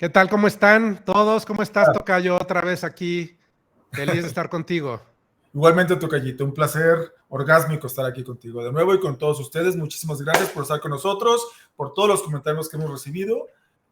¿Qué tal? ¿Cómo están todos? ¿Cómo estás, Tocayo? Otra vez aquí. Feliz de estar contigo. Igualmente, Tocayito, un placer orgásmico estar aquí contigo de nuevo y con todos ustedes. Muchísimas gracias por estar con nosotros, por todos los comentarios que hemos recibido.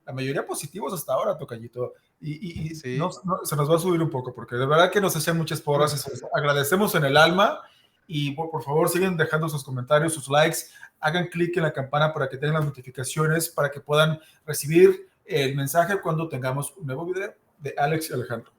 La mayoría positivos hasta ahora, Tocayito. Sí. Se nos va a subir un poco porque de verdad que nos hacen muchas porras y se los agradecemos en el alma. Y por favor, siguen dejando sus comentarios, sus likes. Hagan clic en la campana para que tengan las notificaciones, para que puedan recibir el mensaje cuando tengamos un nuevo video de Alex y Alejandro.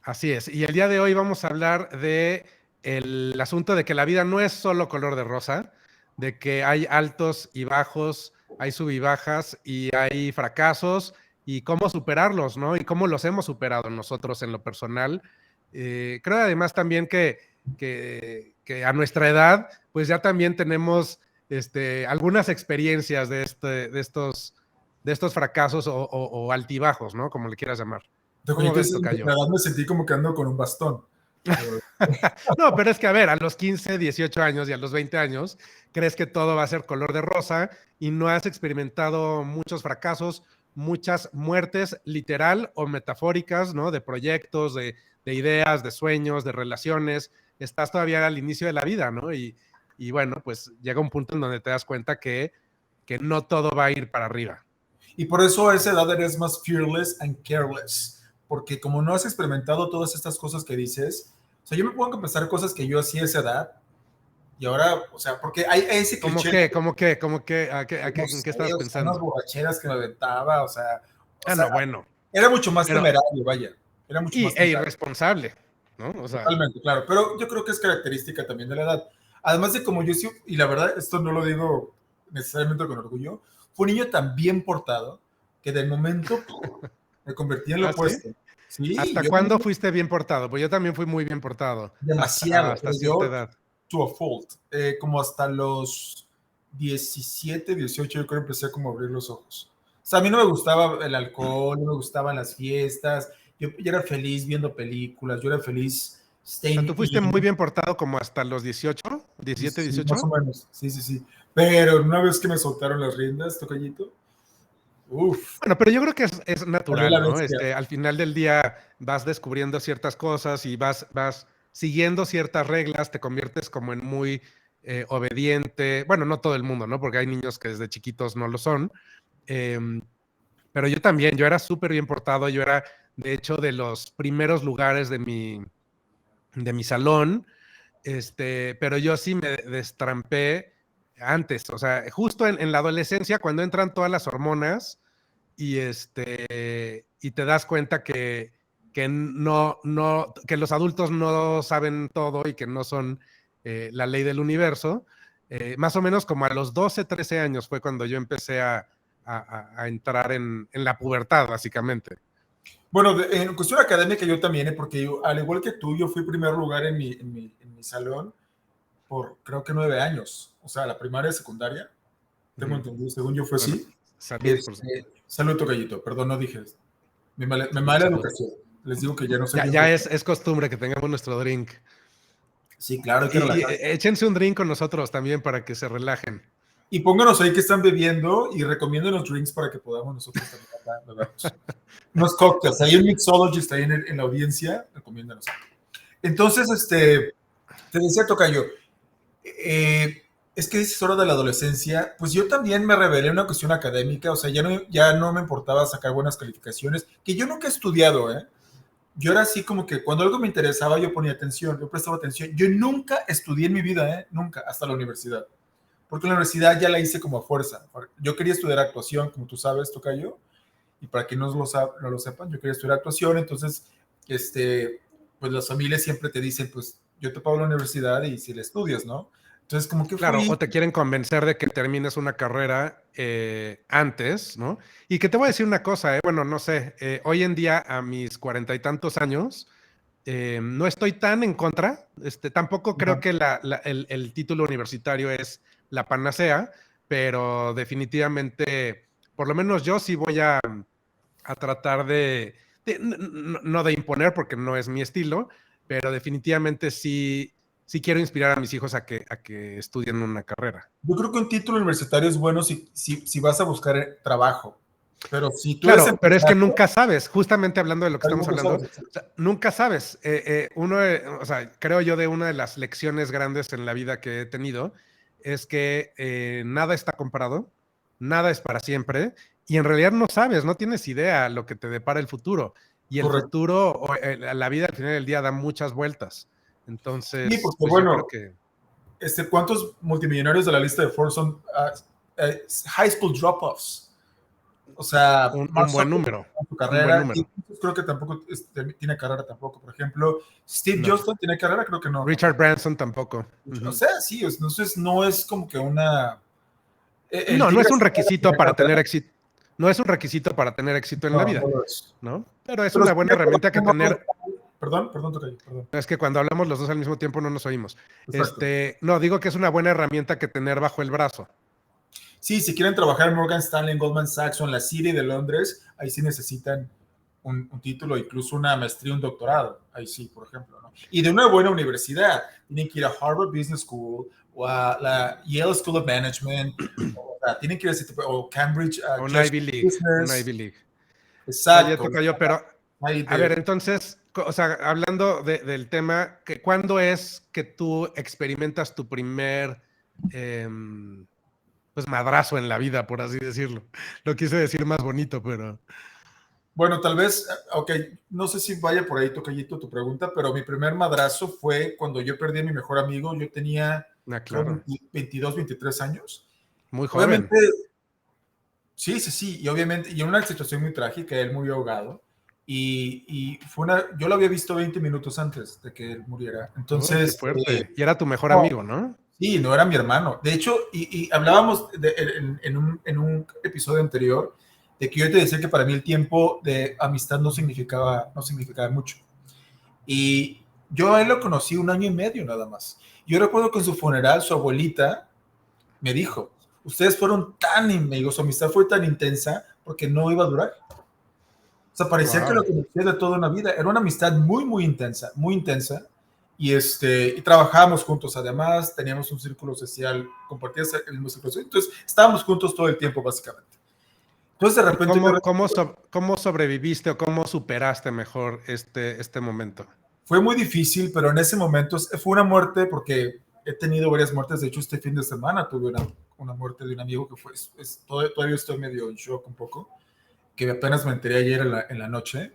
Así es. Y el día de hoy vamos a hablar de el asunto de que la vida no es solo color de rosa, de que hay altos y bajos, hay sub y bajas y hay fracasos y cómo superarlos, ¿no? Y cómo los hemos superado nosotros en lo personal. Creo además también que a nuestra edad, pues ya también tenemos algunas experiencias de estos fracasos o altibajos, ¿no? Como le quieras llamar. ¿Cómo ves, Tocayo? La verdad me sentí como que ando con un bastón. No, pero es que, a ver, a los 15, 18 años y a los 20 años, crees que todo va a ser color de rosa y no has experimentado muchos fracasos, muchas muertes literal o metafóricas, ¿no? De proyectos, de ideas, de sueños, de relaciones. Estás todavía al inicio de la vida, ¿no? Y bueno, pues llega un punto en donde te das cuenta que no todo va a ir para arriba. Y por eso a esa edad eres más fearless and careless, porque como no has experimentado todas estas cosas que dices, o sea, yo me pongo a pensar cosas que yo hacía a esa edad, y ahora, o sea, porque hay ese cliché. ¿Cómo qué? No ¿En sé, qué estabas o sea, unas pensando? borracheras que me aventaba, No, bueno. era mucho más Pero, temerario, vaya, era mucho más temerario. irresponsable, ¿no? O sea, Totalmente, claro, pero yo creo que es característica también de la edad. Además de como yo sí, y la verdad, esto no lo digo necesariamente con orgullo, fue un niño tan bien portado que de momento me convertí en lo ¿ah, sí? opuesto. Sí, ¿Hasta yo cuándo fuiste bien portado? Pues yo también fui muy bien portado, demasiado, hasta pero cierta yo edad. to a fault. Como hasta los 17, 18, yo creo que empecé como a abrir los ojos. O sea, a mí no me gustaba el alcohol, no me gustaban las fiestas, yo era feliz viendo películas, yo era feliz O sea, staying tú fuiste muy in. bien portado como hasta los 18, 17, Sí, más 18. o menos, sí, sí, sí. Pero una vez que me soltaron las riendas, Tocayito, uff, Bueno, pero yo creo que es salió natural, la ¿no? bestia. Al final del día vas descubriendo ciertas cosas y vas siguiendo ciertas reglas, te conviertes como en muy obediente. Bueno, no todo el mundo, ¿no? Porque hay niños que desde chiquitos no lo son. Em, pero yo también, yo era súper bien portado, yo era, de hecho, de los primeros lugares de mi salón, pero yo sí me destrampé antes, o sea, justo en la adolescencia, cuando entran todas las hormonas y te das cuenta que los adultos no saben todo y que no son la ley del universo. Más o menos como a los 12, 13 años fue cuando yo empecé a entrar en la pubertad, básicamente. Bueno, en cuestión académica yo también, porque yo, al igual que tú, yo fui primer lugar en mi salón por creo que 9 años. O sea, la primaria y secundaria, tengo Ujú. entendido, según yo fue Bueno, así. salud, Salud, Tocayito, perdón, no dije esto. Mi salud, mala salud. educación. Les digo que ya no soy Ya, bien ya portado. es costumbre que tengamos nuestro drink. Sí, claro, hay que Y relajarse. échense un drink con nosotros también para que se relajen. Y pónganos ahí que están bebiendo y recomienden drinks para que podamos nosotros también acá bebernos. Unos cocktails. Hay un mixologist ahí en la audiencia, recomiéndanos. Entonces, te decía, Tocayo, es que dices hora de la adolescencia, pues yo también me rebelé en una cuestión académica, o sea, ya no me importaba sacar buenas calificaciones, que yo nunca he estudiado, ¿eh? Yo era así como que cuando algo me interesaba yo ponía atención, yo prestaba atención. Yo nunca estudié en mi vida, ¿eh? Nunca, hasta la universidad. Porque la universidad ya la hice como a fuerza. Yo quería estudiar actuación, como tú sabes, Tocayo, y para quien no lo sepan, yo quería estudiar actuación, entonces, pues las familias siempre te dicen, pues yo te pago la universidad y si la estudias, ¿no? Entonces, como que Claro, fui. o te quieren convencer de que termines una carrera antes, ¿no? Y que te voy a decir una cosa, bueno, no sé, hoy en día a mis 40 y tantos años, no estoy tan en contra, tampoco creo No, que el título universitario es la panacea, pero definitivamente, por lo menos yo sí voy a tratar no de imponer porque no es mi estilo, pero definitivamente sí quiero inspirar a mis hijos a que estudien una carrera. yo creo que un título universitario es bueno si vas a buscar trabajo. Pero si tú eres Claro, pero es que empresario, nunca sabes, justamente hablando de lo que estamos nunca hablando, sabes. o sea, nunca sabes. O sea, creo yo de una de las lecciones grandes en la vida que he tenido es que nada está comprado, nada es para siempre, y en realidad no sabes, no tienes idea lo que te depara el futuro. Y el Correcto. futuro, la vida al final del día da muchas vueltas. Sí, Entonces, porque pues yo creo bueno, que ¿cuántos multimillonarios de la lista de Forbes son high school drop-offs? O sea, un Mark buen Zuckerberg número, en su un buen carrera, número. y creo que tampoco tiene carrera tampoco. Por ejemplo, Steve No. Jobs tiene carrera, creo que no Richard tampoco. Branson tampoco. O Ujú. sea, sí, entonces no es como que una... El No, no tigre es un sí requisito tiene para tener carrera, éxito. No es un requisito para tener éxito en la no, vida, no lo es. ¿no? Pero es Pero una sí, buena herramienta que tener. perdón, Tocayo, perdón. Es que cuando hablamos los dos al mismo tiempo no nos oímos. Exacto. No, digo que es una buena herramienta que tener bajo el brazo. Sí, si quieren trabajar en Morgan Stanley, en Goldman Sachs o en la City de Londres, ahí sí necesitan un título, incluso una maestría, un doctorado. Ahí sí, por ejemplo, ¿no? Y de una buena universidad. Tienen que ir a Harvard Business School o a la Yale School of Management, o sea, tienen que ir a ese tipo, o Cambridge Un Jesuit Ivy League, un Business. Ivy League. Oye, Exacto. toca yo, pero Ahí a ver, entonces, o sea, hablando del tema, ¿cuándo es que tú experimentas tu primer pues madrazo en la vida, por así decirlo? Lo quise decir más bonito, pero bueno, tal vez, ok, no sé si vaya por ahí, Tocayito, tu pregunta, pero mi primer madrazo fue cuando yo perdí a mi mejor amigo. Yo tenía, creo, claro, 22, 23 años. muy joven. Obviamente, sí, y obviamente, y en una situación muy trágica, él murió ahogado. Y fue yo lo había visto 20 minutos antes de que él muriera. Uy, qué Entonces, fuerte. Y era tu mejor no, amigo, ¿no? sí, no era mi hermano. De hecho, y hablábamos en un episodio anterior de que yo te decía que para mí el tiempo de amistad no significaba mucho. Y yo a él lo conocí 1 año y medio nada más. Yo recuerdo que en su funeral su abuelita me dijo, ustedes fueron tan amigos, su amistad fue tan intensa porque no iba a durar. O sea, parecía que lo Wow. conocía de toda una vida. Era una amistad muy, muy intensa, muy intensa. Y trabajábamos juntos. Además, teníamos un círculo social, compartíamos el mismo círculo social. Entonces, estábamos juntos todo el tiempo, básicamente. Entonces, de ¿Y repente, cómo sobreviviste o cómo superaste mejor este momento? fue muy difícil, pero en ese momento fue una muerte porque he tenido varias muertes. De hecho, este fin de semana tuve una muerte de un amigo que fue, todavía estoy medio en shock un poco, que apenas me enteré ayer en la noche.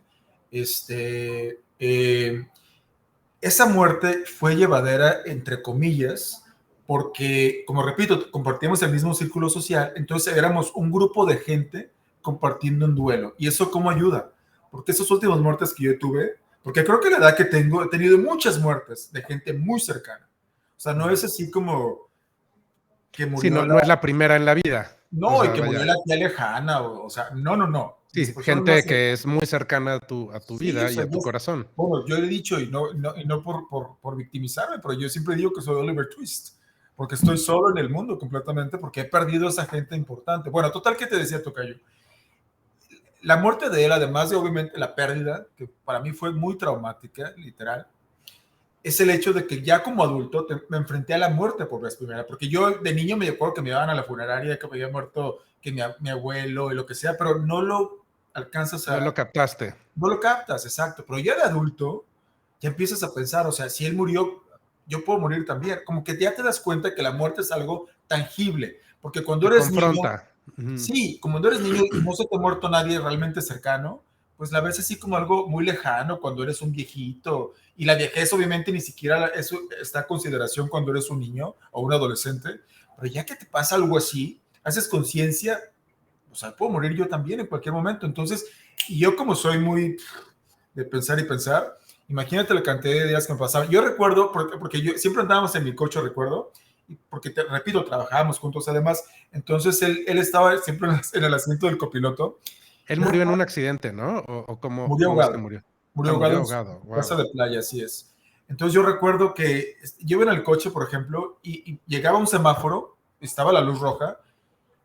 Esa muerte fue llevadera, entre comillas, porque, como repito, compartíamos el mismo círculo social, entonces éramos un grupo de gente compartiendo un duelo. ¿Y eso cómo ayuda? Porque esas últimas muertes que yo tuve, porque creo que la edad que tengo, he tenido muchas muertes de gente muy cercana. O sea, no es así como que Sí, murió no, la... no es la primera en la vida. O No, y sea, que murió vaya. la tía lejana, o sea, no. Mis Sí, personas más gente que cercanas. es muy cercana a tu Sí, o vida y sea, a tu corazón. bueno, yo he dicho, y no por victimizarme, pero yo siempre digo que soy Oliver Twist, porque estoy solo en el mundo completamente, porque he perdido a esa gente importante. Bueno, total, que te decía, Tocayo, la muerte de él, además de obviamente la pérdida, que para mí fue muy traumática, literal, es el hecho de que ya como adulto me enfrenté a la muerte por vez primera, porque yo de niño me acuerdo que me iban a la funeraria, que me había muerto, que mi abuelo y lo que sea, pero no lo alcanzas No a, lo captaste. no lo captas, exacto, pero ya de adulto ya empiezas a pensar, o sea, si él murió, yo puedo morir también, como que ya te das cuenta que la muerte es algo tangible, porque cuando Te eres niño, confronta. Ujú. sí, como cuando eres niño y no se te ha muerto nadie realmente cercano, pues la ves así como algo muy lejano cuando eres un viejito, y la viejez obviamente ni siquiera eso está a consideración cuando eres un niño o un adolescente, pero ya que te pasa algo así, haces conciencia, o sea, puedo morir yo también en cualquier momento. Entonces, y yo como soy muy de pensar y pensar, imagínate la cantidad de días que me pasaban. Yo recuerdo, porque yo siempre andábamos en mi coche, recuerdo, porque te repito, trabajábamos juntos además, entonces él estaba siempre en el asiento del copiloto. Él Yo murió en recuerdo, un accidente, ¿no? ¿O murió cómo es que ahogado, murió? murió Ah, ahogado murió en su ahogado. casa Wow. de playa, así es. Entonces yo recuerdo que yo iba en el coche, por ejemplo, y llegaba un semáforo, estaba la luz roja,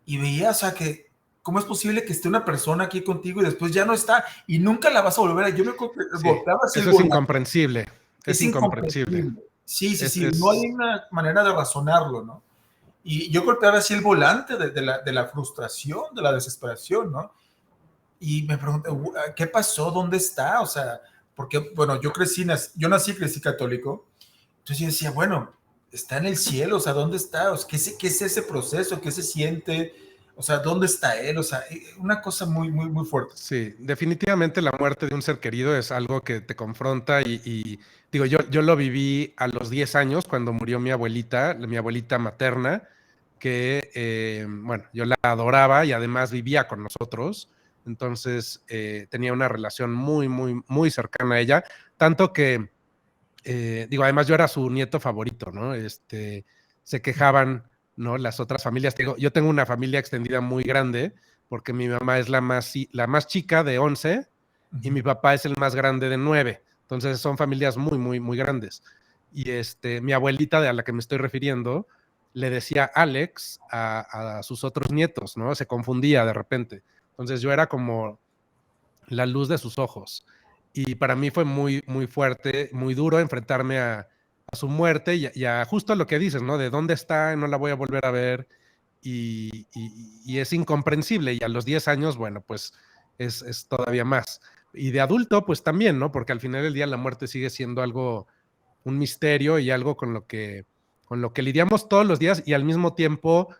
y veía, o sea, que cómo es posible que esté una persona aquí contigo y después ya no está y nunca la vas a volver a... Yo me Sí, volteaba hacia el eso es volante. incomprensible. Es Es incomprensible. incomprensible. Sí, sí, Es, sí, no hay es, una manera de razonarlo, ¿no? Y yo golpeaba así el volante de la frustración, de la desesperación, ¿no? y me pregunté, ¿qué pasó? ¿Dónde está? O sea, porque, bueno, yo nací y crecí católico, entonces yo decía, bueno, está en el cielo, o sea, ¿dónde está? O sea, qué es ese proceso? ¿Qué se siente? O sea, ¿dónde está él? O sea, una cosa muy, muy, muy fuerte. Sí, definitivamente la muerte de un ser querido es algo que te confronta y digo, yo lo viví a los 10 años cuando murió mi abuelita materna, que, bueno, yo la adoraba y además vivía con nosotros, entonces tenía una relación muy, muy, muy cercana a ella, tanto que, digo, además yo era su nieto favorito, ¿no? Se quejaban, ¿no? Las otras familias, digo, yo tengo una familia extendida muy grande porque mi mamá es la más chica de 11 y mi papá es el más grande de 9. Entonces son familias muy, muy, muy grandes. Y mi abuelita, a la que me estoy refiriendo, le decía Alex a sus otros nietos, ¿no? Se confundía de repente. Entonces yo era como la luz de sus ojos. Y para mí fue muy, muy fuerte, muy duro enfrentarme a su muerte y a justo lo que dices, ¿no? De dónde está, no la voy a volver a ver y es incomprensible. Y a los 10 años, bueno, pues es todavía más. Y de adulto, pues también, ¿no? Porque al final del día la muerte sigue siendo algo, un misterio y algo con lo que lidiamos todos los días y al mismo tiempo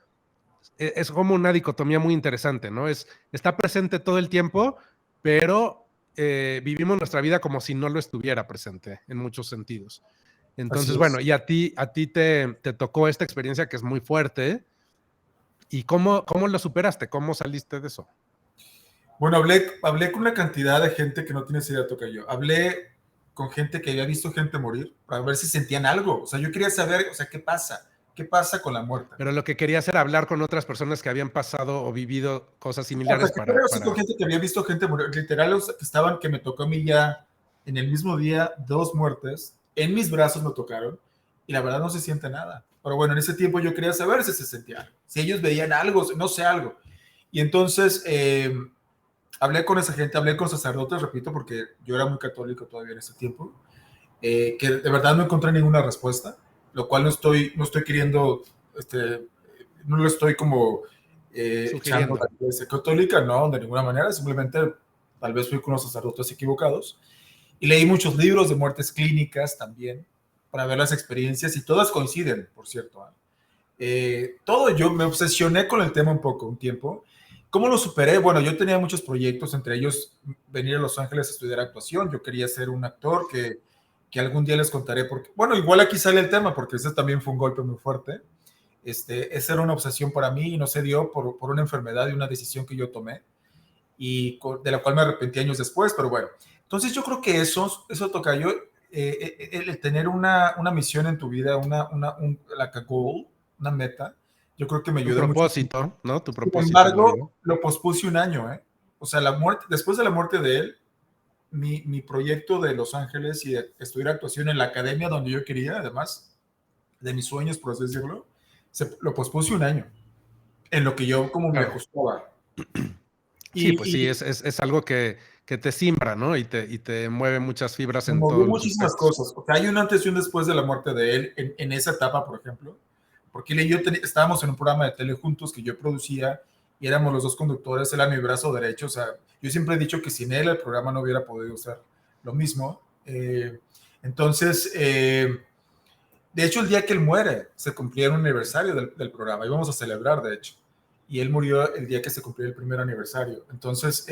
es como una dicotomía muy interesante, ¿no? Está presente todo el tiempo, pero vivimos nuestra vida como si no lo estuviera presente en muchos sentidos. Así Entonces, bueno, es. y a ti te tocó esta experiencia que es muy fuerte. ¿Y cómo lo superaste? ¿Cómo saliste de eso? Bueno, hablé con una cantidad de gente que no tienes idea, toca yo. Hablé con gente que había visto gente morir para ver si sentían algo. O sea, yo quería saber, o sea, ¿qué pasa? ¿Qué pasa con la muerte? Pero lo que quería hacer era hablar con otras personas que habían pasado o vivido cosas O sea, similares que creo sí con para... gente que había visto gente morir. Literal, o sea, que me tocó a mí ya en el mismo día, dos muertes. En mis brazos me tocaron y la verdad no se siente nada. Pero bueno, en ese tiempo yo quería saber si se sentía algo. Si ellos veían algo, no sé, algo. Y entonces hablé con esa gente, hablé con sacerdotes, repito, porque yo era muy católico todavía en ese tiempo, que de verdad no encontré ninguna respuesta, lo cual no estoy queriendo, no lo estoy como echando Sugiriendo. la iglesia católica, no, de ninguna manera, simplemente tal vez fui con los sacerdotes equivocados. Y leí muchos libros de muertes clínicas también, para ver las experiencias, y todas coinciden, por cierto. Todo yo me obsesioné con el tema un poco, un tiempo. ¿Cómo lo superé? Bueno, yo tenía muchos proyectos, entre ellos venir a Los Ángeles a estudiar actuación. Yo quería ser un actor que algún día les contaré, porque, bueno, igual aquí sale el tema, porque ese también fue un golpe muy fuerte. Esa era una obsesión para mí y no se dio por una enfermedad y una decisión que yo tomé y de la cual me arrepentí años después, pero bueno. Entonces yo creo que eso toca yo, el tener una misión en tu vida, like a goal, una meta, yo creo que me Un ayuda muchísimo. propósito, ¿no? Tu Sin propósito en la vida. embargo, lo pospuse un año, ¿eh? O sea, después de la muerte de él, mi proyecto de Los Ángeles y de estudiar actuación en la academia donde yo quería, además de mis sueños, por así decirlo, lo pospuse un año, en lo que yo como me Claro. ajustaba. Sí, pues sí, Y es algo que te simbra, ¿no? Y te mueve muchas fibras me en movió todos los muchísimas aspectos. cosas. O sea, hay un antes y un después de la muerte de él en esa etapa, por ejemplo, porque él y yo estábamos en un programa de tele juntos que yo producía y éramos los dos conductores, él era mi brazo derecho. O sea, yo siempre he dicho que sin él el programa no hubiera podido ser lo mismo. Entonces, de hecho, el día que él muere, se cumplía un aniversario del programa, íbamos a celebrar, de hecho, y él murió el día que se cumplió el primer aniversario. Entonces,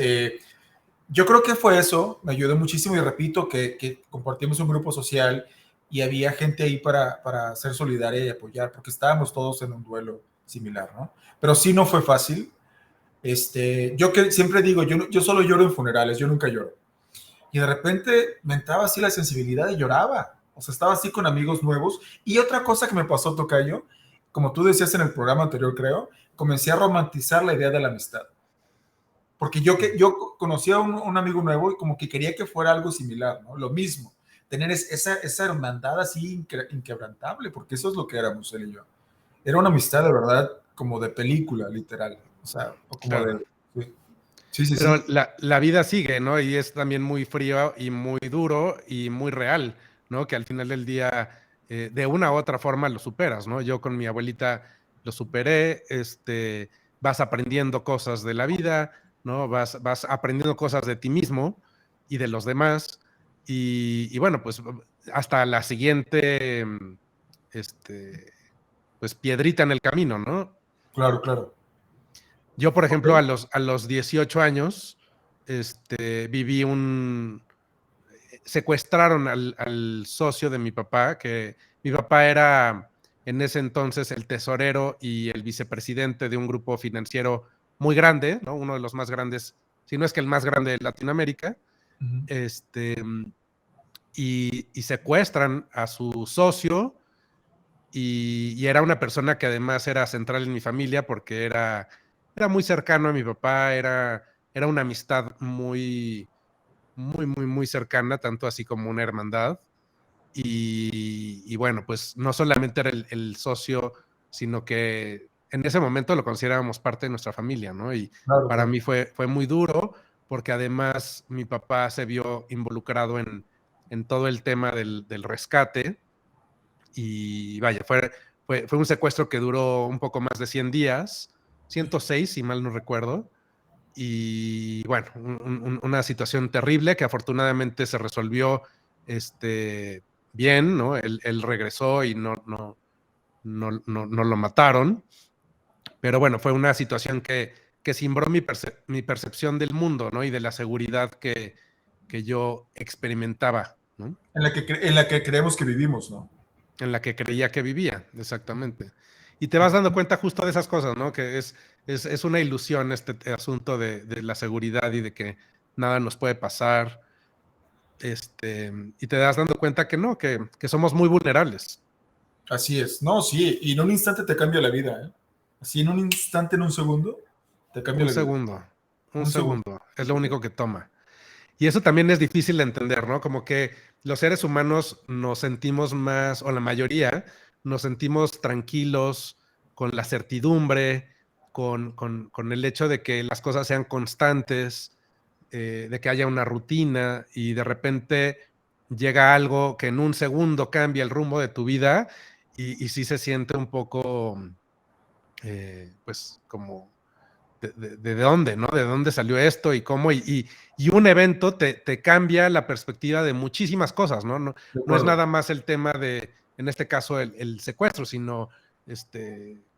yo creo que fue eso, me ayudó muchísimo y repito que compartimos un grupo social y había gente ahí para ser solidaria y apoyar, porque estábamos todos en un duelo similar, ¿no? Pero sí no fue fácil. Yo que siempre digo, yo solo lloro en funerales, yo nunca lloro. Y de repente me entraba así la sensibilidad y lloraba. O sea, estaba así con amigos nuevos. Y otra cosa que me pasó, Tocayo, como tú decías en el programa anterior, creo, comencé a romantizar la idea de la amistad. Porque yo conocía a un amigo nuevo y como que quería que fuera algo similar, ¿no? Lo mismo, tener esa hermandad así inquebrantable, porque eso es lo que éramos él y yo. Era una amistad de verdad como de película, literal. O sea, o como Claro. de... Sí, sí, sí. Pero Sí. la vida sigue, ¿no? Y es también muy frío y muy duro y muy real, ¿no? Que al final del día, de una u otra forma lo superas, ¿no? Yo con mi abuelita lo superé, vas aprendiendo cosas de la vida, ¿no? Vas aprendiendo cosas de ti mismo y de los demás. Y bueno, pues hasta la siguiente, pues piedrita en el camino, ¿no? Claro, claro. Yo, por Ok. ejemplo, a los 18 años, viví secuestraron al socio de mi papá, que mi papá era en ese entonces el tesorero y el vicepresidente de un grupo financiero muy grande, ¿no? Uno de los más grandes, si no es que el más grande de Latinoamérica, Ujú. este, y secuestran a su socio y era una persona que además era central en mi familia porque era muy cercano a mi papá, era una amistad muy, muy, muy, muy cercana, tanto así como una hermandad. Y bueno, pues no solamente era el socio, sino que en ese momento lo considerábamos parte de nuestra familia, ¿no? Y Claro, para claro. mí fue muy duro porque además mi papá se vio involucrado en todo el tema del rescate y vaya, fue un secuestro que duró un poco más de 100 días, 106 si mal no recuerdo, y bueno, una situación terrible que afortunadamente se resolvió bien, ¿no? Él regresó y no lo mataron, pero bueno, fue una situación que cimbró mi percepción del mundo, ¿no? Y de la seguridad que yo experimentaba, ¿no? En la que creemos que vivimos, ¿no? En la que creía que vivía, exactamente. Y te vas dando cuenta justo de esas cosas, ¿no? Que es una ilusión este asunto de la seguridad y de que nada nos puede pasar. Y te das dando cuenta que no, que somos muy vulnerables. Así es. No, sí, y en un instante te cambia la vida, ¿eh? Así en un instante, en un segundo, te cambia Un la vida. segundo, un Un segundo. segundo, es lo único que toma. Y eso también es difícil de entender, ¿no? Como que los seres humanos nos sentimos más, o la mayoría, nos sentimos tranquilos con la certidumbre, con el hecho de que las cosas sean constantes, de que haya una rutina y de repente llega algo que en un segundo cambia el rumbo de tu vida y sí se siente un poco, pues, como de dónde, ¿no? De dónde salió esto y cómo, y un evento te cambia la perspectiva de muchísimas cosas, ¿no? No, De no es acuerdo. nada más el tema de, en este caso, el secuestro, sino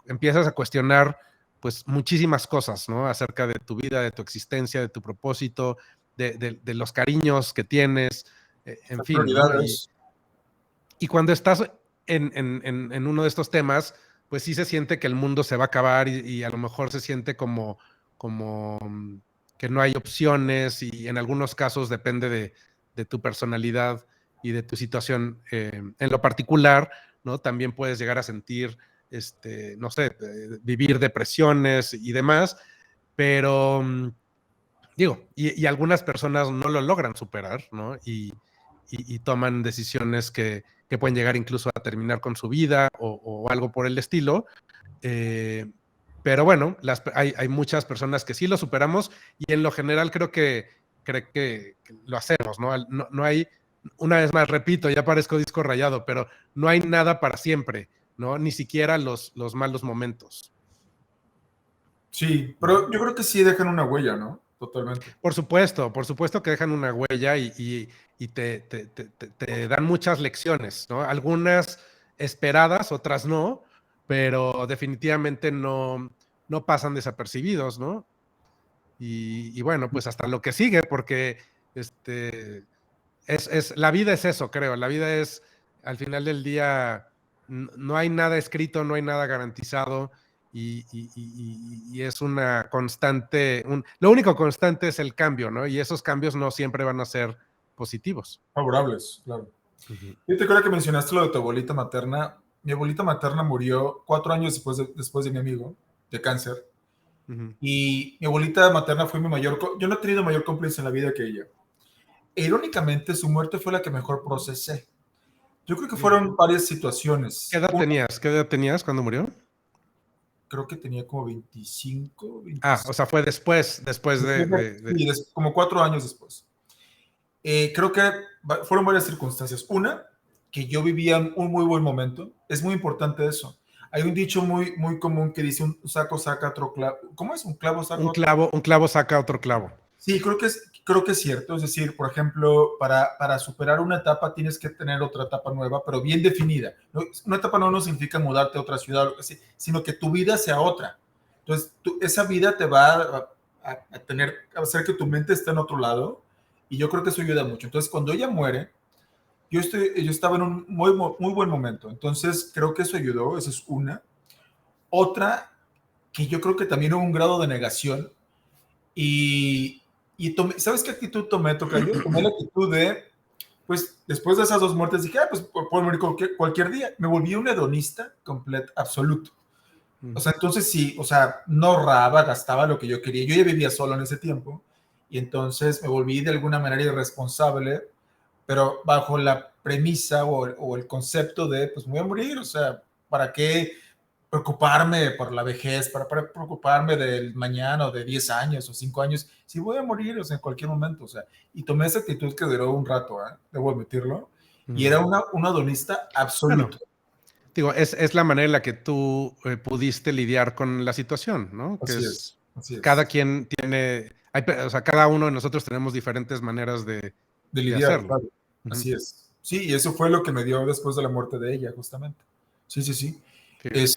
empiezas a cuestionar pues muchísimas cosas, ¿no? Acerca de tu vida, de tu existencia, de tu propósito, de los cariños que tienes, en Las fin, ¿no? prioridades. Y cuando estás en uno de estos temas, pues sí se siente que el mundo se va a acabar y a lo mejor se siente como que no hay opciones y en algunos casos depende de tu personalidad y de tu situación en lo particular, ¿no? También puedes llegar a sentir, no sé, vivir depresiones y demás, pero digo, y algunas personas no lo logran superar, ¿no? Y toman decisiones que pueden llegar incluso a terminar con su vida o algo por el estilo. Eh, pero bueno, hay muchas personas que sí lo superamos y en lo general creo que lo hacemos, ¿no? No hay, una vez más, repito, ya parezco disco rayado, pero no hay nada para siempre, ¿no? Ni siquiera los malos momentos. Sí, ¿No? pero yo creo que sí dejan una huella, ¿no? Totalmente. Por supuesto que dejan una huella y te dan muchas lecciones, ¿no? Algunas esperadas, otras no, pero definitivamente no pasan desapercibidos, ¿no? Y bueno, pues hasta lo que sigue, porque la vida es eso, creo. La vida es, al final del día, no hay nada escrito, no hay nada garantizado y es una constante, lo único constante es el cambio, ¿no? Y esos cambios no siempre van a ser positivos. Favorables, claro. Ujú, Yo te acuerdo que mencionaste lo de tu abuelita materna. Mi abuelita materna murió 4 años después de mi amigo, de cáncer. ujú, Y mi abuelita materna fue mi mayor... Yo no he tenido mayor cómplice en la vida que ella. E irónicamente, su muerte fue la que mejor procesé. Yo creo que mira. fueron varias situaciones. Una, ¿Qué edad tenías cuando murió? creo que tenía como 25, Ah, o 26. sea, fue después Sí, como 4 años después. Creo que fueron varias circunstancias. Una, que yo vivía un muy buen momento. Es muy importante eso. Hay un dicho muy, muy común que dice un saco saca otro clavo. ¿Cómo es? ¿Un clavo saca otro? Un clavo saca otro clavo. Sí, creo que es cierto. Es decir, por ejemplo, para superar una etapa tienes que tener otra etapa nueva, pero bien definida. Una etapa no significa mudarte a otra ciudad, sino que tu vida sea otra. Entonces, esa vida te va a hacer que tu mente esté en otro lado, y yo creo que eso ayuda mucho. Entonces, cuando ella muere, yo estaba en un muy, muy buen momento. Entonces, creo que eso ayudó. Esa es una. Otra, que yo creo que también hubo un grado de negación. Y ¿sabes qué actitud tomé, Tocayo? Tomé la actitud de, pues, después de esas dos muertes, dije, pues, puedo morir cualquier día. Me volví un hedonista completo, absoluto. O sea, entonces sí, o sea, no ahorraba, gastaba lo que yo quería. Yo ya vivía solo en ese tiempo, y entonces me volví de alguna manera irresponsable, pero bajo la premisa o el concepto de, pues, me voy a morir, o sea, ¿para qué preocuparme por la vejez, para preocuparme del mañana o de 10 años o 5 años, si voy a morir, o sea, en cualquier momento, o sea, y tomé esa actitud que duró un rato, debo admitirlo, y era un hedonista absoluto. Bueno, digo, es la manera en la que tú pudiste lidiar con la situación, ¿no? Que Así es, es, así cada es. quien tiene, o sea, cada uno de nosotros tenemos diferentes maneras De de lidiar, hacerlo. claro. Así es. Sí, y eso fue lo que me dio después de la muerte de ella, justamente. Sí, sí, sí. Sí.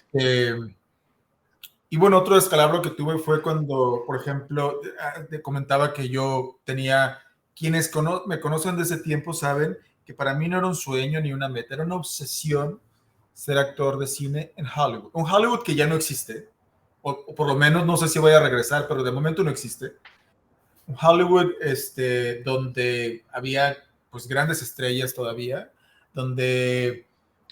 Y bueno, otro descalabro que tuve fue cuando, por ejemplo, te comentaba que yo tenía, quienes me conocen de ese tiempo saben que para mí no era un sueño ni una meta, era una obsesión ser actor de cine en Hollywood. Un Hollywood que ya no existe, o por lo menos no sé si voy a regresar, pero de momento no existe. Un Hollywood donde había, pues, grandes estrellas todavía, donde,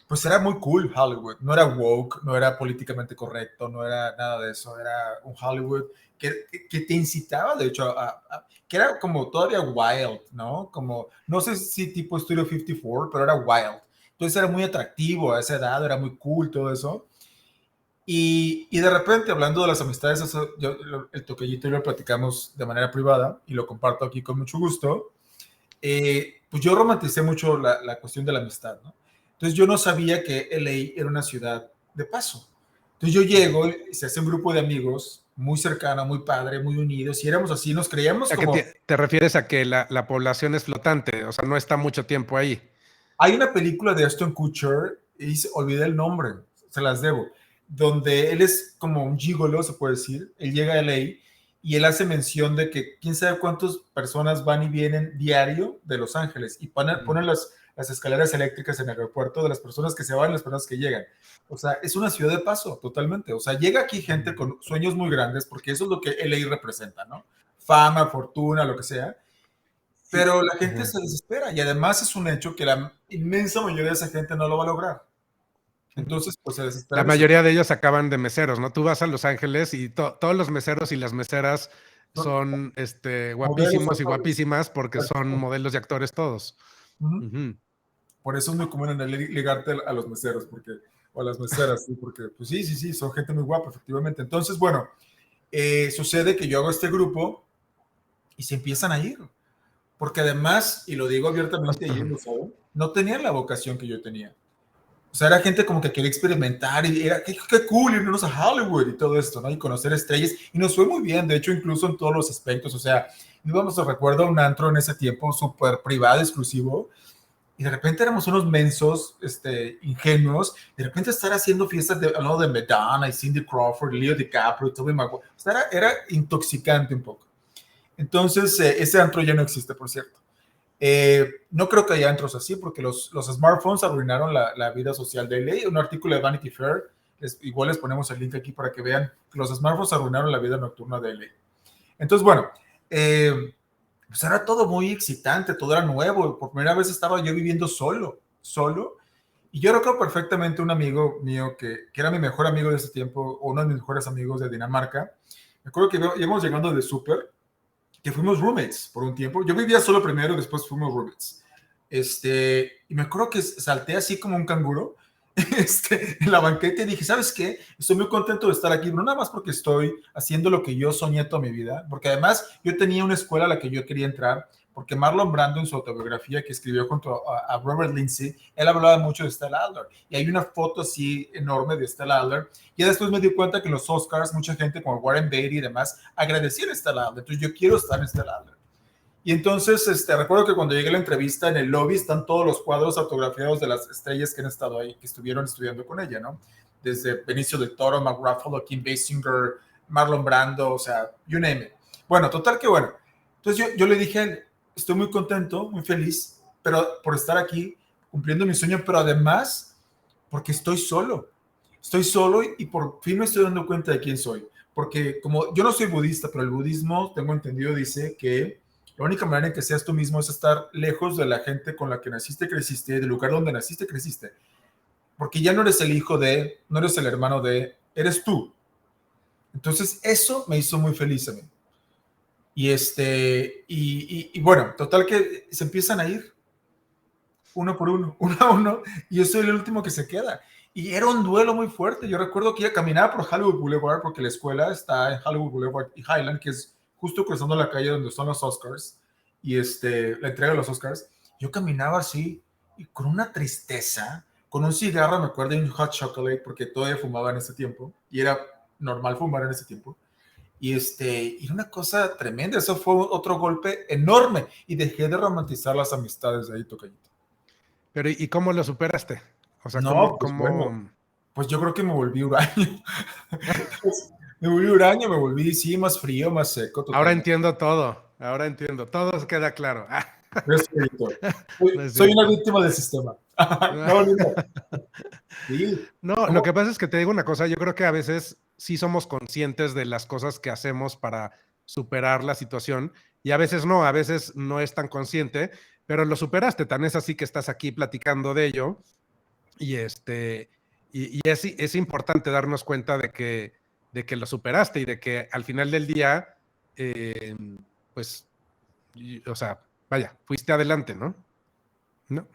pues, era muy cool Hollywood. No era woke, no era políticamente correcto, no era nada de eso. Era un Hollywood que te incitaba, de hecho, que era como todavía wild, ¿no? Como, no sé si tipo Studio 54, pero era wild. Entonces era muy atractivo a esa edad, era muy cool todo eso. Y de repente, hablando de las amistades, el toquellito y lo platicamos de manera privada y lo comparto aquí con mucho gusto. Pues yo romanticé mucho la cuestión de la amistad, ¿no? Entonces yo no sabía que LA era una ciudad de paso. Entonces yo llego y se hace un grupo de amigos muy cercano, muy padre, muy unidos, y éramos así, nos creíamos ¿A qué como... te refieres a que la población es flotante? O sea, no está mucho tiempo ahí. Hay una película de Ashton Kutcher, y olvidé el nombre, se las debo, donde él es como un gigolo, se puede decir. Él llega a LA y él hace mención de que quién sabe cuántas personas van y vienen diario de Los Ángeles, y ponen las escaleras eléctricas en el aeropuerto de las personas que se van y las personas que llegan. O sea, es una ciudad de paso, totalmente. O sea, llega aquí gente con sueños muy grandes, porque eso es lo que LA representa, ¿no? Fama, fortuna, lo que sea, pero la gente se desespera, y además es un hecho que la inmensa mayoría de esa gente no lo va a lograr. Entonces, pues se La desesperan. mayoría de ellos acaban de meseros, ¿no? Tú vas a Los Ángeles y todos los meseros y las meseras Son son modelos, guapísimos y actores. guapísimas porque son modelos y actores todos. Ujú. Ujú. Por eso es muy común en el ligarte a los meseros, o a las meseras, ¿sí? Porque, pues sí, sí, sí, son gente muy guapa, efectivamente. Entonces, bueno, sucede que yo hago este grupo y se empiezan a ir, porque además, y lo digo abiertamente, y ellos lo saben, no tenían la vocación que yo tenía. O sea, era gente como que quería experimentar, y era qué cool irnos a Hollywood y todo esto, ¿no? Y conocer estrellas. Y nos fue muy bien, de hecho, incluso en todos los aspectos. O sea, íbamos, recuerdo, a un antro en ese tiempo súper privado, exclusivo, y de repente éramos unos mensos, ingenuos. De repente estar haciendo fiestas al lado de Madonna y Cindy Crawford, Leo DiCaprio, Tobey Maguire. O sea, era intoxicante un poco. Entonces, ese antro ya no existe, por cierto. No creo que haya antros así, porque los smartphones arruinaron la vida social de LA. Un artículo de Vanity Fair, igual les ponemos el link aquí para que vean que los smartphones arruinaron la vida nocturna de LA. Entonces, bueno, pues era todo muy excitante, todo era nuevo. Por primera vez estaba yo viviendo solo, y yo recuerdo perfectamente un amigo mío que era mi mejor amigo de ese tiempo, uno de mis mejores amigos de Dinamarca. Me acuerdo que íbamos llegando de súper, que fuimos roommates por un tiempo. Yo vivía solo primero, después fuimos roommates. Y me acuerdo que salté así como un canguro en la banqueta, y dije, ¿sabes qué? Estoy muy contento de estar aquí, no nada más porque estoy haciendo lo que yo soñé toda mi vida, porque además yo tenía una escuela a la que yo quería entrar, porque Marlon Brando en su autobiografía que escribió junto a Robert Lindsay, él hablaba mucho de Stella Adler, y hay una foto así enorme de Stella Adler, y después me di cuenta que en los Oscars mucha gente como Warren Beatty y demás agradecían a Stella Adler, entonces yo quiero estar en Stella Adler. Y entonces recuerdo que cuando llegué a la entrevista en el lobby están todos los cuadros autografiados de las estrellas que han estado ahí, que estuvieron estudiando con ella, ¿no? Desde Benicio del Toro, Mark Ruffalo, Kim Basinger, Marlon Brando, o sea, you name it. Bueno, total que bueno. Entonces yo le dije a él, estoy muy contento, muy feliz, pero por estar aquí cumpliendo mi sueño, pero además porque estoy solo. Estoy solo y por fin me estoy dando cuenta de quién soy. Porque como yo no soy budista, pero el budismo, tengo entendido, dice que la única manera en que seas tú mismo es estar lejos de la gente con la que naciste, creciste, del lugar donde naciste, creciste. Porque ya no eres el hijo de, no eres el hermano de, eres tú. Entonces eso me hizo muy feliz a mí. Y bueno, total que se empiezan a ir uno por uno, uno a uno, y yo soy el último que se queda. Y era un duelo muy fuerte. Yo recuerdo que ella caminaba por Hollywood Boulevard, porque la escuela está en Hollywood Boulevard y Highland, que es justo cruzando la calle donde son los Oscars, y la entrega de los Oscars. Yo caminaba así, y con una tristeza, con un cigarro, me acuerdo, de un hot chocolate, porque todavía fumaba en ese tiempo, y era normal fumar en ese tiempo. Y era una cosa tremenda. Eso fue otro golpe enorme, y dejé de romantizar las amistades de ahí, tocayito. Pero ¿y cómo lo superaste? O sea, No, pues bueno, pues yo creo que me volví huraño. Me volví huraño, me volví, sí, más frío, más seco, Ahora totalmente. entiendo todo, ahora entiendo, todo se queda claro. Soy, No es soy una cierto. víctima del sistema. No, no. Sí. No, lo ¿Cómo? que pasa es que te digo una cosa, yo creo que a veces sí somos conscientes de las cosas que hacemos para superar la situación y a veces no es tan consciente, pero lo superaste, tan es así que estás aquí platicando de ello y es importante darnos cuenta de que lo superaste y de que al final del día, eh, pues, o sea, vaya, fuiste adelante, ¿no? ¿No?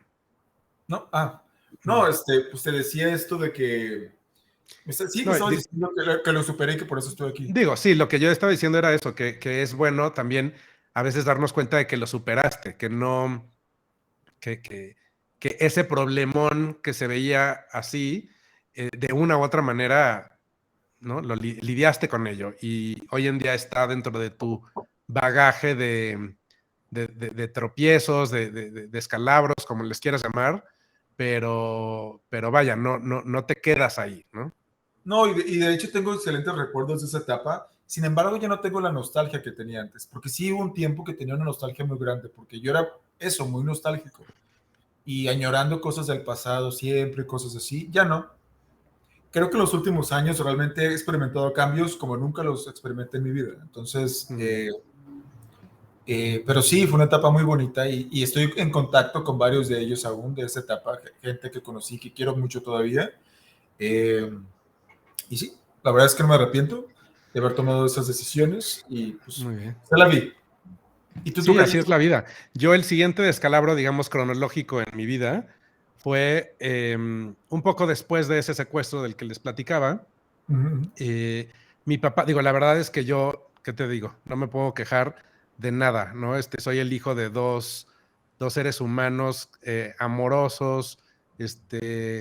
No, no, Mm. pues te decía esto de que, sí, me No, estabas diciendo que lo superé y que por eso estoy aquí. digo, sí, lo que yo estaba diciendo era eso, que es bueno también a veces darnos cuenta de que lo superaste, que no, que, que, que ese problemón que se veía así, de una u otra manera, ¿no? Lidiaste con ello y hoy en día está dentro de tu bagaje de tropiezos, de descalabros, como les quieras llamar, pero vaya, no te quedas ahí, ¿no? No, y de hecho tengo excelentes recuerdos de esa etapa. Sin embargo, ya no tengo la nostalgia que tenía antes, porque sí hubo un tiempo que tenía una nostalgia muy grande, porque yo era eso, muy nostálgico y añorando cosas del pasado siempre, cosas así. Ya no. Creo que en los últimos años realmente he experimentado cambios como nunca los experimenté en mi vida. Entonces, Mm. pero sí, fue una etapa muy bonita y estoy en contacto con varios de ellos aún de esa etapa, gente que conocí que quiero mucho todavía. Eh, y sí, la verdad es que no me arrepiento de haber tomado esas decisiones y pues Muy bien. se la vi. ¿Y tú Sí, qué? así es la vida. Yo el siguiente descalabro, digamos, cronológico en mi vida fue un poco después de ese secuestro del que les platicaba. Uh -huh. Mi papá, digo, la verdad es que yo, ¿qué te digo? No me puedo quejar de nada, ¿no? Soy el hijo de dos seres humanos amorosos,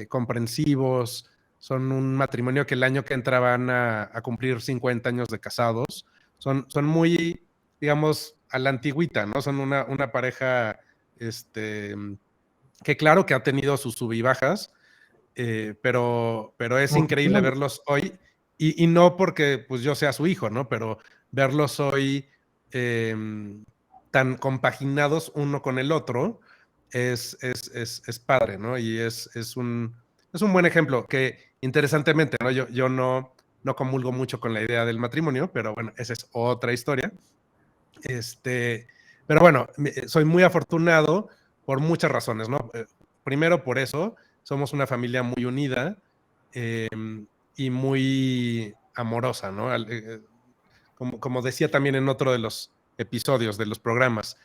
comprensivos. Son un matrimonio que el año que entra van a cumplir 50 años de casados. Son muy, digamos, a la antigüita, ¿no? Son una pareja, que claro que ha tenido sus sub y bajas, pero es increíble verlos hoy, y no porque pues yo sea su hijo, ¿no? Pero verlos hoy eh, tan compaginados uno con el otro es padre, ¿no? Y es un buen ejemplo que interesantemente, ¿no? Yo no comulgo mucho con la idea del matrimonio, pero bueno, esa es otra historia. Pero bueno, soy muy afortunado por muchas razones, ¿no? Primero por eso, somos una familia muy unida eh, y muy amorosa, ¿no? Como decía también en otro de los episodios de los programas,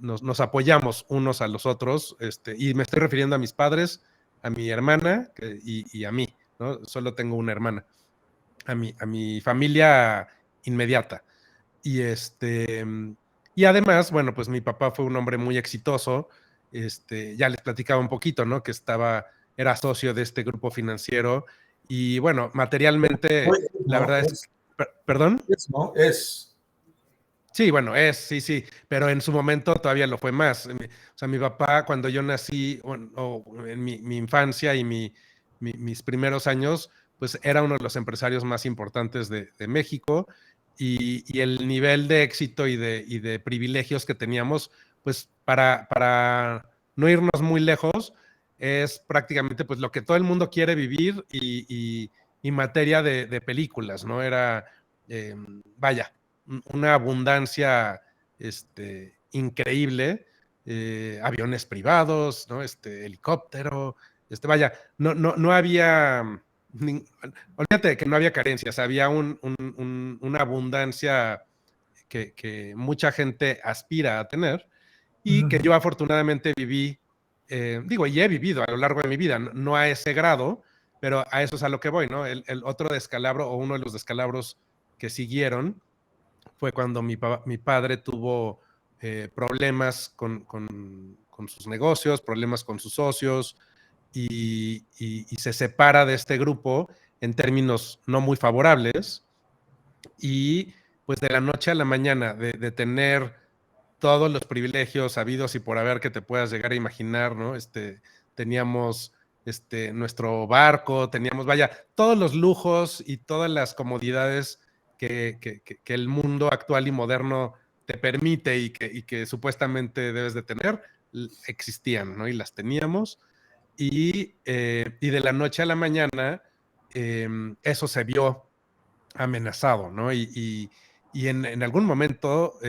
nos apoyamos unos a los otros, y me estoy refiriendo a mis padres, a mi hermana y a mí, ¿no? Solo tengo una hermana, a mi familia inmediata. Y Y además, bueno, pues mi papá fue un hombre muy exitoso. Ya les platicaba un poquito, ¿no? Que era socio de este grupo financiero. Y bueno, materialmente, la No, verdad es, ¿perdón? ¿no? Es. Sí, bueno, sí, sí, pero en su momento todavía lo fue más. O sea, mi papá, cuando yo nací, o en mi infancia y mis primeros años, pues era uno de los empresarios más importantes de México, y el nivel de éxito y de privilegios que teníamos, pues para no irnos muy lejos, es prácticamente pues lo que todo el mundo quiere vivir y materia de películas, ¿no? Era, vaya, una abundancia increíble, aviones privados, ¿no? Helicóptero, vaya, no había, olvídate de que no había carencias, había una abundancia que mucha gente aspira a tener y que yo afortunadamente viví, digo, y he vivido a lo largo de mi vida, no a ese grado, pero a eso es a lo que voy, ¿no? El otro descalabro o uno de los descalabros que siguieron fue cuando mi padre tuvo problemas con sus negocios, problemas con sus socios y se separa de este grupo en términos no muy favorables y pues de la noche a la mañana de tener todos los privilegios habidos y por haber que te puedas llegar a imaginar, ¿no? Teníamos nuestro barco, teníamos, vaya, todos los lujos y todas las comodidades que el mundo actual y moderno te permite y que supuestamente debes de tener, existían, ¿no? Y las teníamos. Y de la noche a la mañana, eso se vio amenazado, ¿no? Y en algún momento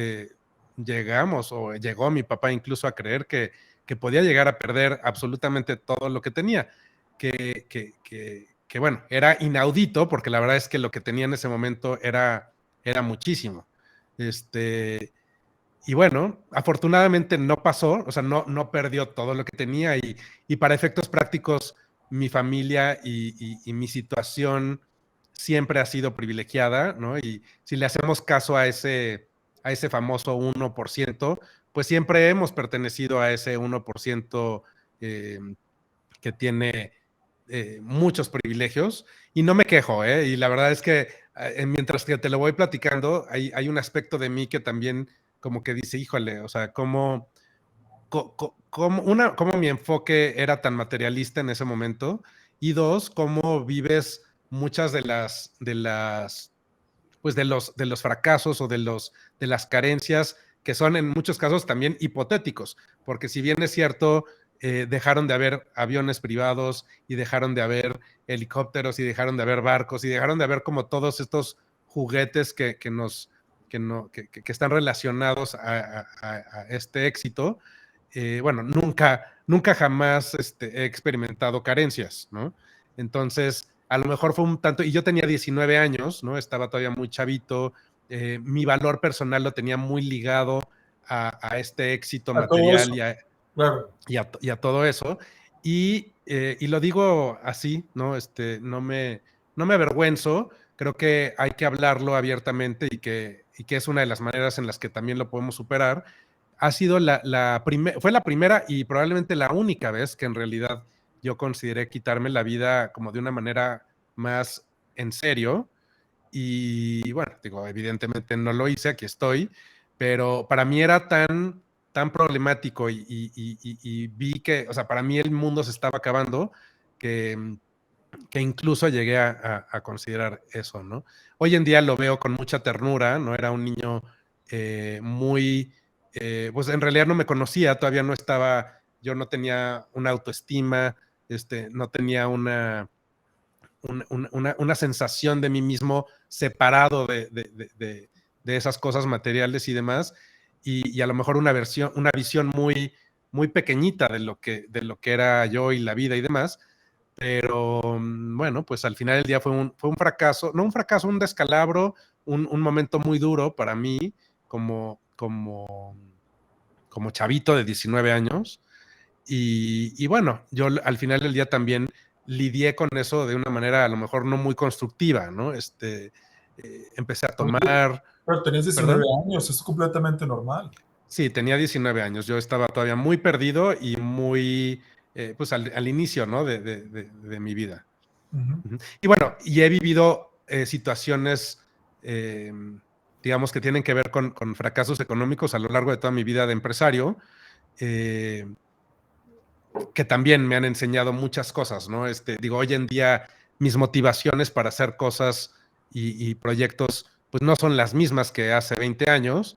llegamos, o llegó mi papá incluso a creer que podía llegar a perder absolutamente todo lo que tenía, que bueno, era inaudito, porque la verdad es que lo que tenía en ese momento era muchísimo. Y bueno, afortunadamente no pasó, o sea, no perdió todo lo que tenía y para efectos prácticos, mi familia y mi situación siempre ha sido privilegiada, ¿no? Y si le hacemos caso a ese famoso 1%, pues siempre hemos pertenecido a ese 1% eh, que tiene muchos privilegios y no me quejo, ¿eh? Y la verdad es que mientras que te lo voy platicando, hay un aspecto de mí que también como que dice, híjole, o sea, cómo mi enfoque era tan materialista en ese momento y dos, cómo vives muchas pues de los fracasos o de las carencias que son en muchos casos también hipotéticos, porque si bien es cierto, dejaron de haber aviones privados y dejaron de haber helicópteros y dejaron de haber barcos y dejaron de haber como todos estos juguetes que están relacionados a este éxito. Bueno, nunca jamás he experimentado carencias, ¿no? Entonces, a lo mejor fue un tanto, y yo tenía 19 años, ¿no? Estaba todavía muy chavito, mi valor personal lo tenía muy ligado a este éxito A todo material eso, claro. y a todo eso. Y lo digo así, ¿no? No me avergüenzo, creo que hay que hablarlo abiertamente y que es una de las maneras en las que también lo podemos superar. Fue la primera y probablemente la única vez que en realidad yo consideré quitarme la vida como de una manera más en serio. Y bueno, digo, evidentemente no lo hice, aquí estoy, pero para mí era tan problemático y vi que, o sea, para mí el mundo se estaba acabando que, que incluso llegué a considerar eso, ¿no? Hoy en día lo veo con mucha ternura, ¿no? Era un niño pues en realidad no me conocía, todavía no estaba, yo no tenía una autoestima, no tenía una sensación de mí mismo separado de esas cosas materiales y demás, y a lo mejor una visión muy, muy pequeñita de lo que era yo y la vida y demás, pero bueno, pues al final del día fue un fracaso, no un fracaso, un descalabro, un momento muy duro para mí como chavito de 19 años, y bueno, yo al final del día también lidié con eso de una manera a lo mejor no muy constructiva, ¿no? empecé a tomar. Pero tenías 19 ¿Perdón? años, es completamente normal. Sí, tenía 19 años. Yo estaba todavía muy perdido y muy, pues al inicio, ¿no? De mi vida. Ujú. Ujú. Y bueno, y he vivido situaciones, eh, digamos, que tienen que ver con fracasos económicos a lo largo de toda mi vida de empresario, eh, que también me han enseñado muchas cosas, ¿no? Digo, hoy en día mis motivaciones para hacer cosas y proyectos, pues no son las mismas que hace 20 años,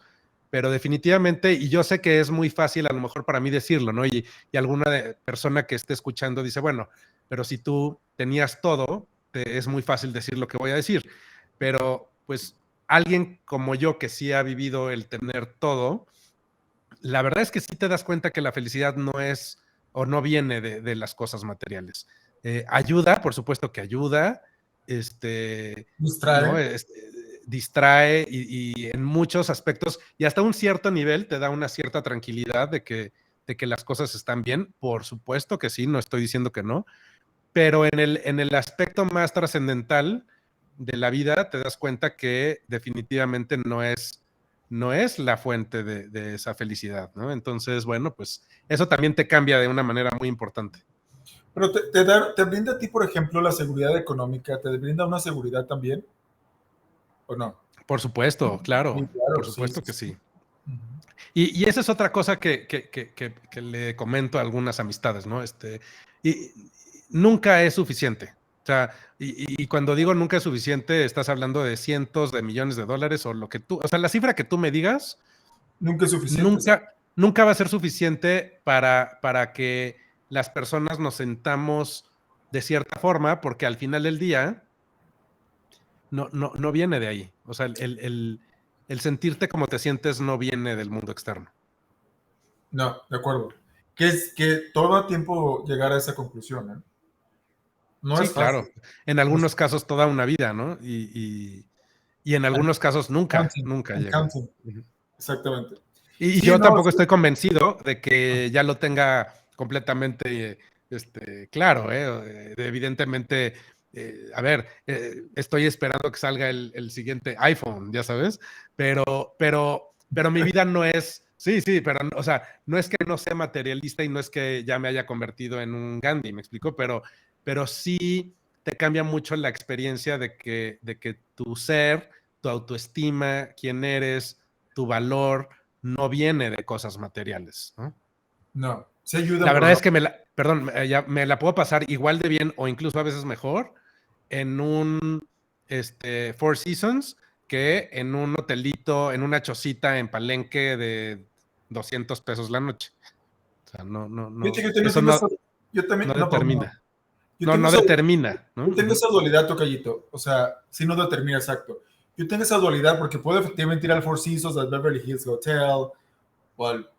pero definitivamente, y yo sé que es muy fácil a lo mejor para mí decirlo, ¿no? Y alguna persona que esté escuchando dice, bueno, pero si tú tenías todo, es muy fácil decir lo que voy a decir, pero pues alguien como yo que sí ha vivido el tener todo, la verdad es que sí te das cuenta que la felicidad no es o no viene de las cosas materiales. Ayuda, por supuesto que ayuda, ¿no? Distrae. Distrae y en muchos aspectos y hasta un cierto nivel te da una cierta tranquilidad de que las cosas están bien. Por supuesto que sí, no estoy diciendo que no, pero en el aspecto más trascendental de la vida te das cuenta que definitivamente no es la fuente de esa felicidad, ¿no? Entonces, bueno, pues eso también te cambia de una manera muy importante. Pero te brinda a ti, por ejemplo, la seguridad económica, ¿te brinda una seguridad también? ¿O no? Por supuesto, Sí, claro, por claro, sí, sí, supuesto que sí. sí. Ujú. Y esa es otra cosa que le comento a algunas amistades, ¿no? Y nunca es suficiente. O sea, y cuando digo nunca es suficiente, estás hablando de cientos de millones de dólares o lo que tú, o sea, la cifra que tú me digas, Nunca es suficiente. nunca va a ser suficiente para que las personas nos sentamos de cierta forma, porque al final del día no viene de ahí. O sea, el sentirte como te sientes no viene del mundo externo. No, de acuerdo. Que es que toma tiempo llegar a esa conclusión, ¿eh? No Sí, es fácil. claro. En No es algunos casos toda una vida, ¿no? Y en and algunos casos nunca, counting, nunca and llega. counting. Ujú. Exactamente. Y Sí, yo no, tampoco sí. estoy convencido de que ya lo tenga completamente claro, ¿eh? Evidentemente, a ver, estoy esperando que salga el siguiente iPhone, ya sabes, pero mi vida no es, sí, sí, pero, o sea, no es que no sea materialista y no es que ya me haya convertido en un Gandhi, ¿me explico? Pero sí te cambia mucho la experiencia de que tu ser, tu autoestima, quién eres, tu valor, no viene de cosas materiales, ¿no? No, sí ayuda, La pero verdad no. es que perdón, ya me la puedo pasar igual de bien o incluso a veces mejor en un Four Seasons que en un hotelito, en una chocita en Palenque de 200 pesos la noche. O sea, Fíjate que yo también eso tengo no, esa, yo también, no no, perdón, no. determina. Yo No, tengo no esa, determina, ¿no? yo tengo Ujú. esa dualidad, tocallito. O sea, si no determina exacto. Yo tengo esa dualidad porque puedo efectivamente ir al Four Seasons, al Beverly Hills Hotel, o al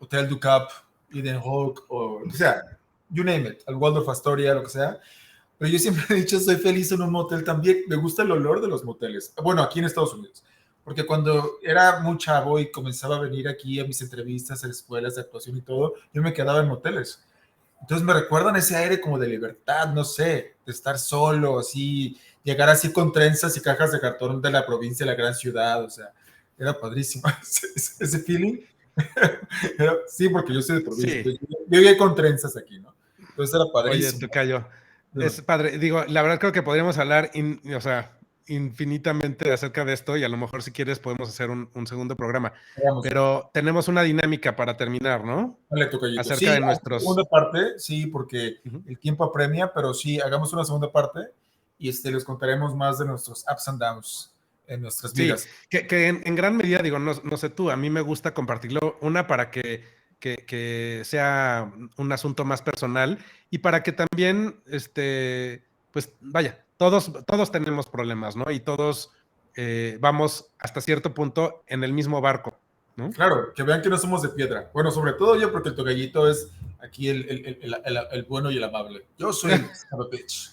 Hotel du Cap, Eden Hawk, o lo que sea, you name it, al Waldorf Astoria, lo que sea. Pero yo siempre he dicho, soy feliz en un motel también. Me gusta el olor de los moteles. Bueno, aquí en Estados Unidos. Porque cuando era muy chavo y comenzaba a venir aquí a mis entrevistas en escuelas de actuación y todo, yo me quedaba en moteles. Entonces me recuerdan ese aire como de libertad, no sé, de estar solo, así, llegar así con trenzas y cajas de cartón de la provincia a la gran ciudad, o sea, era padrísimo ese feeling. Sí, porque yo soy de provincia, Sí. yo llegué con trenzas aquí, ¿no? Entonces era Oye, padrísimo. Tocayo, Dime. es padre. Digo, la verdad creo que podríamos hablar, o sea, infinitamente acerca de esto y a lo mejor si quieres podemos hacer un segundo programa. Veamos. Pero tenemos una dinámica para terminar, ¿no? Dale, tocallito. Acerca Sí, de hay una segunda nuestros... parte, sí, porque Ujú. el tiempo apremia, pero sí, hagamos una segunda parte y les contaremos más de nuestros ups and downs en nuestras Sí, vidas. que en gran medida, digo, no sé tú, a mí me gusta compartirlo, una para que sea un asunto más personal y para que también, pues vaya, todos tenemos problemas, ¿no? Y todos vamos hasta cierto punto en el mismo barco, ¿no? Claro, que vean que no somos de piedra. Bueno, sobre todo yo, porque el tocallito es aquí el bueno y el amable. Yo soy el son of a bitch.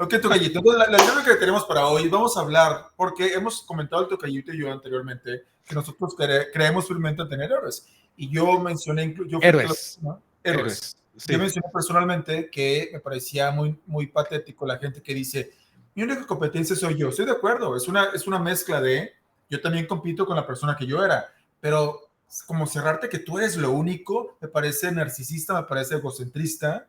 Ok, tocallito. Entonces, la dinámica que tenemos para hoy, vamos a hablar, porque hemos comentado el tocallito y yo anteriormente, que nosotros creemos firmemente en tener héroes. Y yo mencioné, yo fui el que lo Héroes, mencionó, héroes. héroes, Yo sí. mencioné personalmente que me parecía muy, muy patético la gente que dice, Mi única competencia soy yo. Estoy de acuerdo, es una mezcla de, yo también compito con la persona que yo era, pero como cerrarte que tú eres lo único, me parece narcisista, me parece egocentrista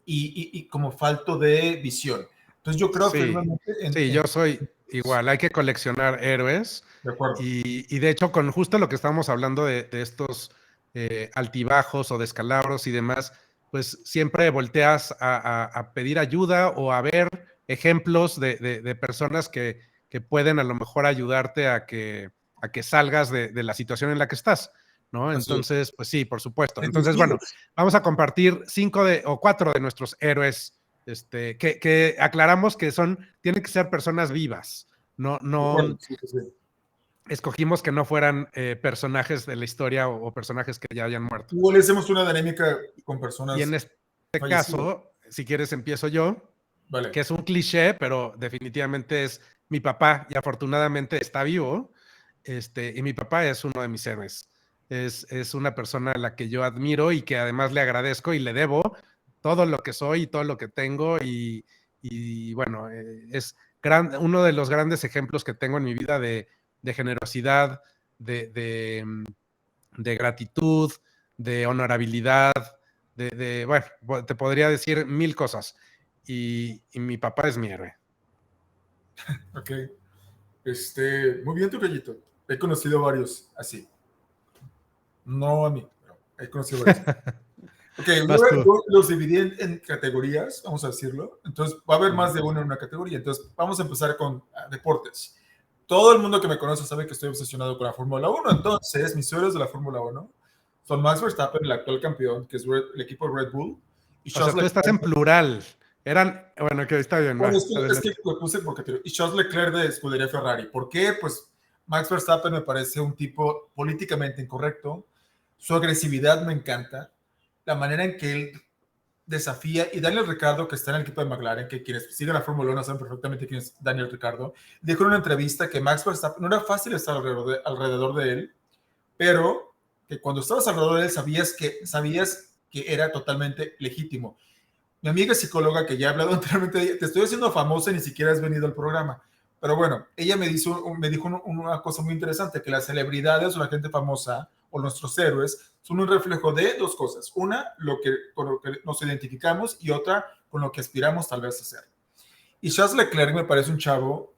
y como falto de visión. Entonces yo creo Sí, firmemente sí, yo soy igual, hay que coleccionar héroes de acuerdo. y de hecho con justo lo que estábamos hablando de estos altibajos o descalabros y demás, pues siempre volteas a pedir ayuda o a ver ejemplos de personas que pueden a lo mejor ayudarte a que salgas de la situación en la que estás, ¿no? Así es. Entonces, pues sí, por supuesto. Entonces, bueno, Deducidos. vamos a compartir 4 de nuestros héroes que aclaramos que tienen que ser personas vivas. No, De acuerdo, no sí, sí, sí. escogimos que no fueran personajes de la historia o personajes que ya hayan muerto. Igual hacemos una dinámica con Y en personas este fallecidas. caso, si quieres, empiezo yo, Vale. que es un cliché, pero definitivamente es mi papá y afortunadamente está vivo. Y mi papá es uno de mis héroes. Es una persona a la que yo admiro y que además le agradezco y le debo todo lo que soy y todo lo que tengo. Y bueno, es uno de los grandes ejemplos que tengo en mi vida de generosidad, de de gratitud, de honorabilidad, bueno, te podría decir mil cosas. Y mi papá es mi héroe. Ok. Muy bien tu gallito. He conocido varios así. No a mí, pero he conocido varios. Ok, Vas tú. yo los dividí en categorías, vamos a decirlo. Entonces, va a haber más de uno en una categoría. Entonces, vamos a empezar con deportes. Todo el mundo que me conoce sabe que estoy obsesionado con la Fórmula 1. Entonces, mis héroes de la Fórmula 1 son Max Verstappen, el actual campeón, que es el equipo Red Bull, y O Charles sea, tú estás en Leclerc. plural. Bueno, que está bien, Bueno, va, es que adelante. lo puse porque y Charles Leclerc de Escudería Ferrari. ¿Por qué? Pues Max Verstappen me parece un tipo políticamente incorrecto. Su agresividad me encanta. La manera en que él desafía, y Daniel Ricciardo, que está en el equipo de McLaren, que quienes siguen la Fórmula 1 saben perfectamente quién es Daniel Ricciardo, dijo en una entrevista que Max Verstappen no era fácil estar alrededor de él, pero que cuando estabas alrededor de él sabías que era totalmente legítimo. Mi amiga psicóloga, que ya he hablado anteriormente, te estoy haciendo famosa y ni siquiera has venido al programa. Pero bueno, ella me dijo una cosa muy interesante, que las celebridades o la gente famosa o nuestros héroes son un reflejo de dos cosas. Una, con lo que nos identificamos y otra, con lo que aspiramos tal vez a ser. Y Charles Leclerc me parece un chavo,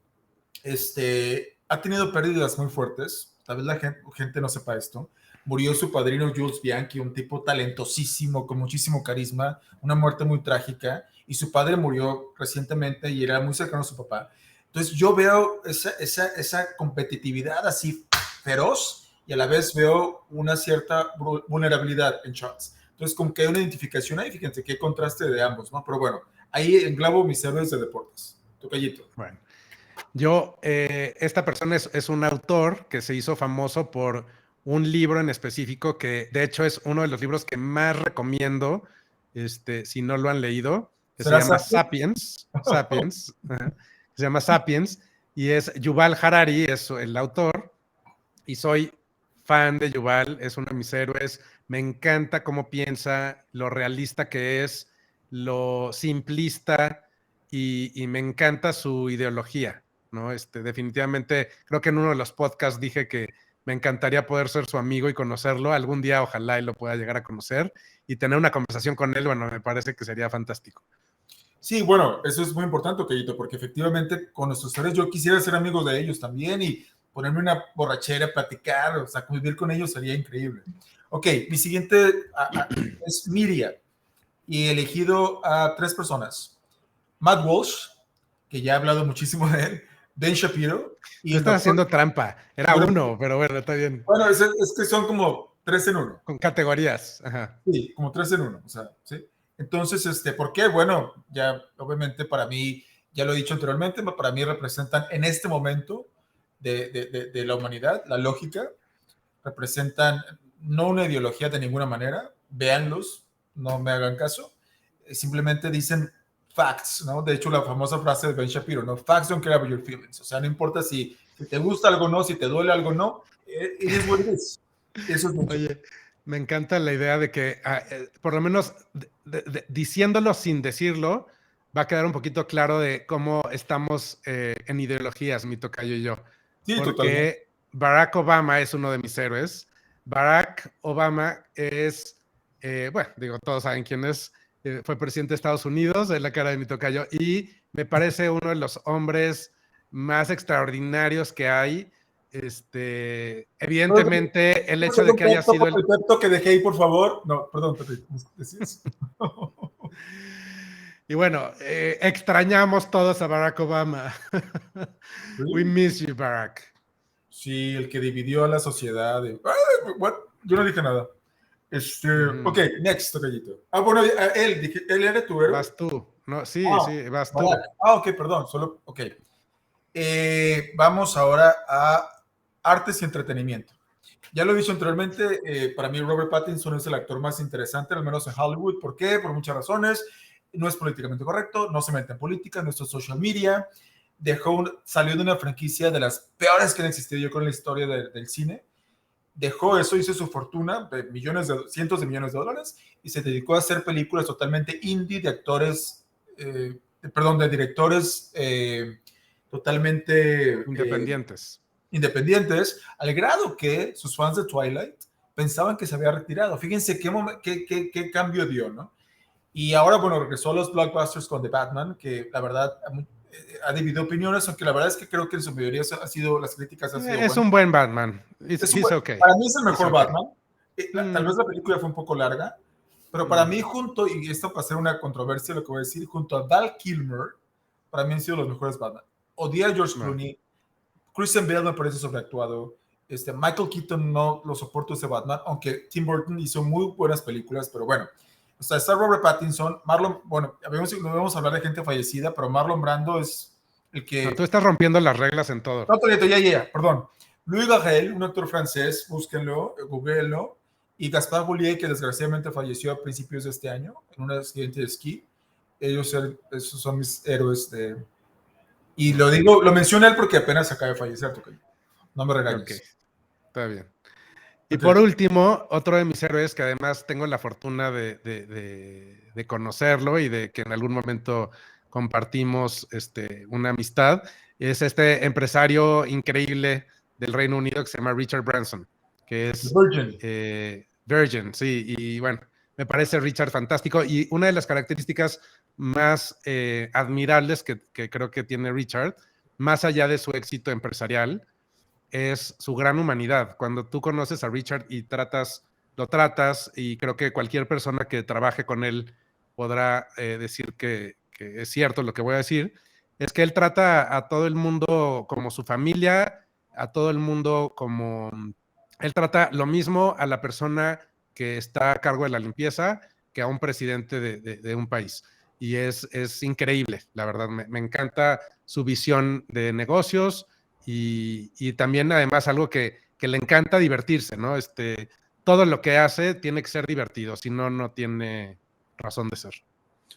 ha tenido pérdidas muy fuertes, tal vez la gente no sepa esto. Murió su padrino Jules Bianchi, un tipo talentosísimo, con muchísimo carisma, una muerte muy trágica, y su padre murió recientemente y era muy cercano a su papá. Entonces yo veo esa competitividad así feroz y a la vez veo una cierta vulnerabilidad en Charles. Entonces como que hay una identificación ahí, fíjense qué contraste de ambos, ¿no? Pero bueno, ahí englabo mis héroes de deportes. Tocallito. Bueno, esta persona es un autor que se hizo famoso por un libro en específico que de hecho es uno de los libros que más recomiendo, si no lo han leído, que se ¿Será llama Sasuke? Sapiens, ajá, se llama Sapiens, y es Yuval Harari, es el autor, y soy fan de Yuval, es uno de mis héroes, me encanta cómo piensa, lo realista que es, lo simplista y me encanta su ideología, ¿no? Definitivamente, creo que en uno de los podcasts dije que me encantaría poder ser su amigo y conocerlo, algún día ojalá y lo pueda llegar a conocer y tener una conversación con él, bueno, me parece que sería fantástico. Sí, bueno, eso es muy importante, Okeyito, porque efectivamente con nuestros héroes yo quisiera ser amigos de ellos también y ponerme una borrachera, platicar, o sea, convivir con ellos sería increíble. Ok, mi siguiente es Miria y he elegido a tres personas. Matt Walsh, que ya he hablado muchísimo de él, Ben Shapiro y Tú el estás doctor. haciendo trampa, era uno, pero bueno, está bien, Bueno, es que son como tres en uno. con categorías, ajá. Sí, como tres en uno, o sea, ¿sí? Entonces, ¿por qué? Bueno, ya obviamente para mí, ya lo he dicho anteriormente, para mí representan en este momento de la humanidad, la lógica, representan no una ideología de ninguna manera, véanlos, no me hagan caso, simplemente dicen facts, ¿no? De hecho, la famosa frase de Ben Shapiro, ¿no? Facts don't care about your feelings, o sea, no importa si te gusta algo o no, si te duele algo o no, it is what it is. Eso es Ben Shapiro. Oye, me encanta la idea de que, por lo menos diciéndolo sin decirlo, va a quedar un poquito claro de cómo estamos en ideologías, mi tocayo y yo. Sí, totalmente. Porque Barack Obama es uno de mis héroes. Barack Obama es, bueno, digo, todos saben quién es, fue presidente de Estados Unidos, es la cara de mi tocayo, y me parece uno de los hombres más extraordinarios que hay. Evidentemente, el hecho de que haya sido El pepto que dejé ahí, por favor. No, perdón, Pepe, ¿cómo decías? Y bueno, extrañamos todos a Barack Obama. We miss you, Barack. Sí, el que dividió a la sociedad. What? Yo no dije nada. Ok, next, tocallito. Bueno, él era tu héroe. Vas tú. No, sí, sí, vas tú. Barack. Ok, perdón, solo, ok. Vamos ahora a artes y entretenimiento. Ya lo he dicho anteriormente, para mí Robert Pattinson es el actor más interesante, al menos en Hollywood. ¿Por qué? Por muchas razones. No es políticamente correcto, no se mete en política, no es social media. Salió de una franquicia de las peores que han existido yo creo en la historia del cine. Dejó eso, hizo su fortuna, cientos de millones de dólares, y se dedicó a hacer películas totalmente indie de actores, de directores totalmente independientes, al grado que sus fans de Twilight pensaban que se había retirado. Fíjense qué cambio dio, ¿no? Y ahora, bueno, regresó a los blockbusters con The Batman, que la verdad ha dividido opiniones, aunque la verdad es que creo que en su mayoría las críticas han sido buenas. Es un buen Batman. Okay. Para mí es el mejor Batman. Tal vez la película fue un poco larga, pero para mí y esto para hacer una controversia, lo que voy a decir, junto a Val Kilmer, para mí han sido los mejores Batman. Odié a George Clooney, Christian Bale me parece sobreactuado, Michael Keaton no lo soporto ese Batman, aunque Tim Burton hizo muy buenas películas, pero bueno. O sea, está Robert Pattinson, no vamos a hablar de gente fallecida, pero Marlon Brando es el que... No, tú estás rompiendo las reglas en todo. No, perdón. Louis Garrel, un actor francés, búsquenlo, googleenlo, y Gaspard Bullier, que desgraciadamente falleció a principios de este año en un accidente de esquí. Esos son mis héroes Y lo menciona él porque apenas acaba de fallecer, Tocayo. No me regañes. Ok, está bien. Y por último, otro de mis héroes, que además tengo la fortuna de conocerlo y de que en algún momento compartimos una amistad, es este empresario increíble del Reino Unido que se llama Richard Branson, que es Virgin, sí, y bueno, me parece Richard fantástico. Y una de las características más admirables que creo que tiene Richard, más allá de su éxito empresarial, es su gran humanidad. Cuando tú conoces a Richard y lo tratas, y creo que cualquier persona que trabaje con él podrá decir que es cierto lo que voy a decir, es que él trata a todo el mundo como su familia, a todo el mundo como... Él trata lo mismo a la persona que está a cargo de la limpieza que a un presidente de un país. Y es increíble, la verdad. Me encanta su visión de negocios, y también además algo que le encanta divertirse, ¿no? Todo lo que hace tiene que ser divertido, si no, no tiene razón de ser.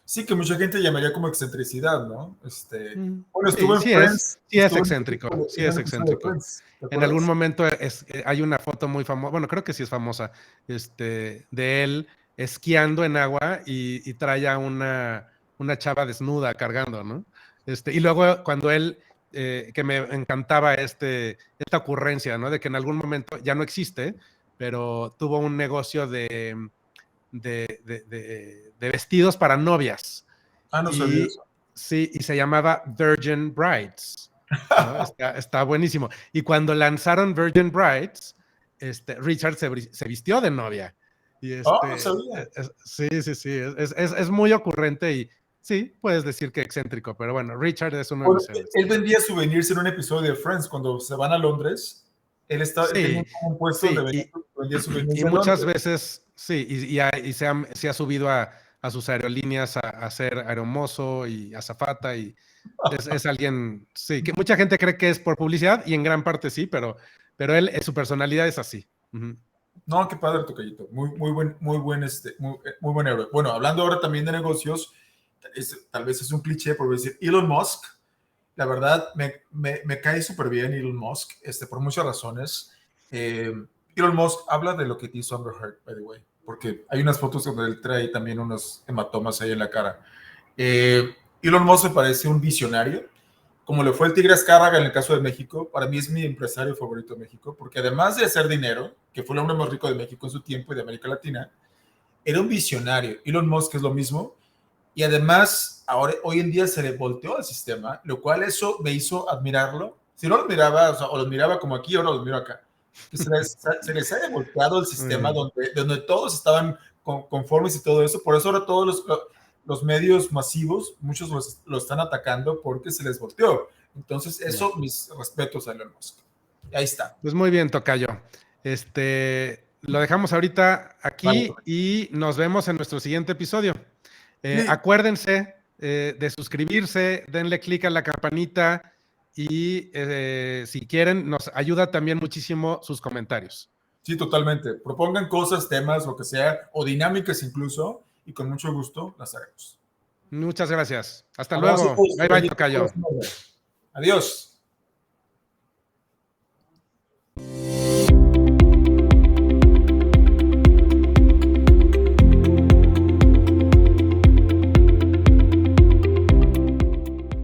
Sí, que mucha gente llamaría como excentricidad, ¿no? Bueno, estuvo en sí Friends. Es excéntrico, sí es excéntrico. En algún momento hay una foto muy famosa, bueno, creo que sí es famosa, de él esquiando en agua y trae a una chava desnuda cargando, ¿no? Y luego cuando él, que me encantaba esta ocurrencia, ¿no? De que en algún momento ya no existe, pero tuvo un negocio de vestidos para novias. No sabía eso. Sí, y se llamaba Virgin Brides, ¿no? Está buenísimo. Y cuando lanzaron Virgin Brides, Richard se vistió de novia. Y no sabía. Sí, es muy ocurrente y sí, puedes decir que excéntrico, pero bueno, Richard es uno de mis héroes. Él vendía souvenirs en un episodio de Friends cuando se van a Londres. Él tenía un puesto donde vendía souvenirs. Y muchas veces, sí, y se ha subido a sus aerolíneas a ser aeromozo y azafata, y es alguien, sí, que mucha gente cree que es por publicidad, y en gran parte sí, pero él, su personalidad es así. No, qué padre, tocallito. Muy buen héroe. Bueno, hablando ahora también de negocios, tal vez es un cliché por decir Elon Musk. La verdad, me cae súper bien Elon Musk, por muchas razones. Elon Musk habla de lo que hizo Amber Heard, by the way, porque hay unas fotos donde él trae también unos hematomas ahí en la cara. Elon Musk me parece un visionario, como le fue el Tigre Azcárraga en el caso de México. Para mí es mi empresario favorito de México, porque además de hacer dinero, que fue el hombre más rico de México en su tiempo y de América Latina, era un visionario. Elon Musk es lo mismo, y además ahora, hoy en día se le volteó al sistema, lo cual eso me hizo admirarlo. Si no lo admiraba, o lo admiraba como aquí, ahora lo miro acá. Que se les haya volteado el sistema donde todos estaban conformes y todo eso. Por eso ahora todos los medios masivos, muchos lo están atacando porque se les volteó. Entonces, eso, mis respetos a Elon Musk. Ahí está. Pues muy bien, tocayo. Lo dejamos ahorita aquí Vale. y nos vemos en nuestro siguiente episodio. Acuérdense de suscribirse, denle clic a la campanita y si quieren, nos ayuda también muchísimo sus comentarios. Sí, totalmente. Propongan cosas, temas, lo que sea, o dinámicas incluso, y con mucho gusto las haremos. Muchas gracias. Hasta Abrazo, luego. pues, Bye bye, tocayo. Adiós.